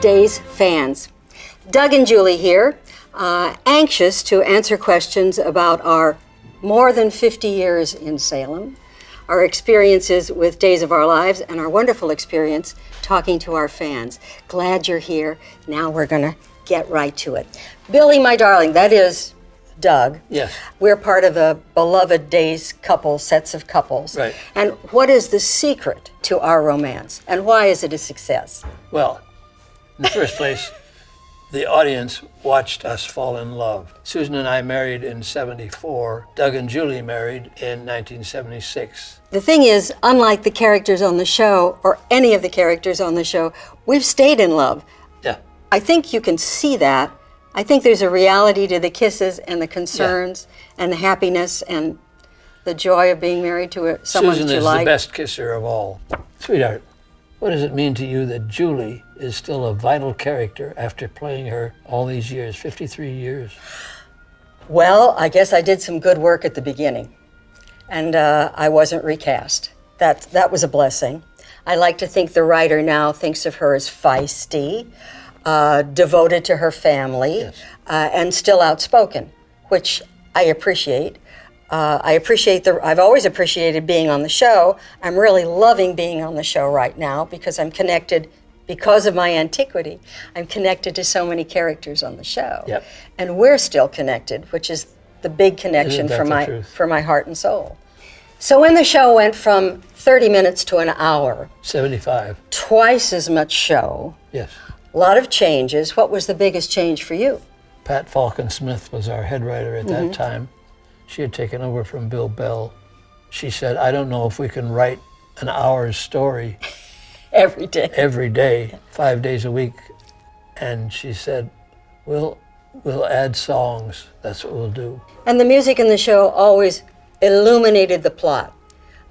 Day's fans. Doug and Julie here, anxious to answer questions about our more than 50 years in Salem, our experiences with Days of Our Lives, and our wonderful experience talking to our fans. Glad you're here. Now we're gonna get right to it. Billy, my darling, that is Doug. Yes. We're part of the beloved Days couple, sets of couples. Right. And what is the secret to our romance? And why is it a success? Well, in the first place, the audience watched us fall in love. Susan and I married in '74. Doug and Julie married in 1976. The thing is, unlike the characters on the show, or any of the characters on the show, we've stayed in love. Yeah. I think you can see that. I think there's a reality to the kisses and the concerns and the happiness and the joy of being married to someone Susan that you is like. the best kisser of all. Sweetheart, what does it mean to you that Julie is still a vital character after playing her all these years, 53 years? Well, I guess I did some good work at the beginning, and I wasn't recast. That was a blessing. I like to think the writer now thinks of her as feisty, devoted to her family, Yes. And still outspoken, which I appreciate. I've always appreciated being on the show. I'm really loving being on the show right now because I'm connected, because of my antiquity, I'm connected to so many characters on the show. Yep. And we're still connected, which is the big connection Isn't that the truth? for my heart and soul. So when the show went from 30 minutes to an hour, 75. twice as much show, Yes. a lot of changes. What was the biggest change for you? Pat Falcon Smith was our head writer at that time. She had taken over from Bill Bell. She said, I don't know if we can write an hour's story Every day. every day, 5 days a week. And she said, we'll add songs. That's what we'll do. And the music in the show always illuminated the plot.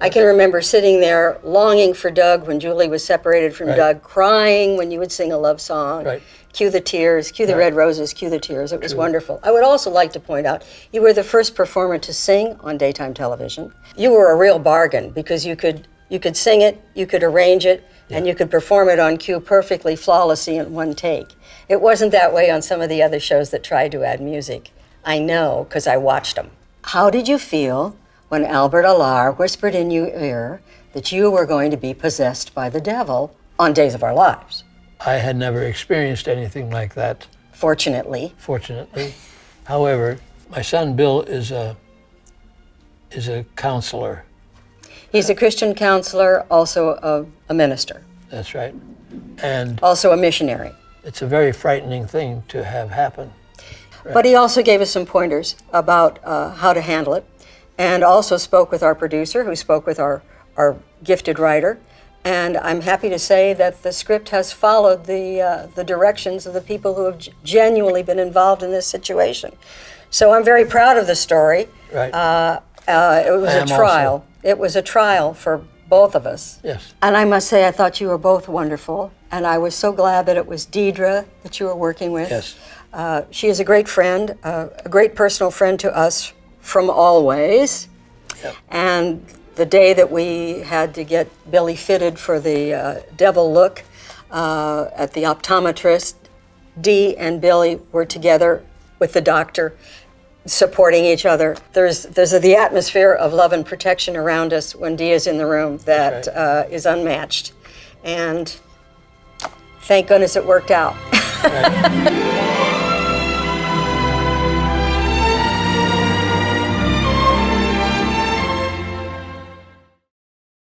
I can remember sitting there longing for Doug when Julie was separated from Right. Doug, crying when you would sing a love song. Right. Cue the tears, cue the Right. red roses, cue the tears. It was True. wonderful. I would also like to point out, you were the first performer to sing on daytime television. You were a real bargain because you could sing it, you could arrange it, and you could perform it on cue perfectly, flawlessly in one take. It wasn't that way on some of the other shows that tried to add music. I know, because I watched them. How did you feel when Albert Alar whispered in your ear that you were going to be possessed by the devil on Days of Our Lives? I had never experienced anything like that, Fortunately. fortunately. However, my son Bill is a counselor. He's a Christian counselor, also a minister, That's right. And also a missionary. it's a very frightening thing to have happen. But he also gave us some pointers about how to handle it, and also spoke with our producer, who spoke with our gifted writer. And I'm happy to say that the script has followed the directions of the people who have genuinely been involved in this situation. So I'm very proud of the story. Right. It was I a am trial. also. It was a trial for both of us. Yes. And I must say, I thought you were both wonderful. And I was so glad that it was Deidre that you were working with. Yes. She is a great friend, a great personal friend to us from always. Yep. And the day that we had to get Billy fitted for the devil look at the optometrist, Dee and Billy were together with the doctor, supporting each other. There's the atmosphere of love and protection around us when Dee is in the room that That's is unmatched. And thank goodness it worked out. Right.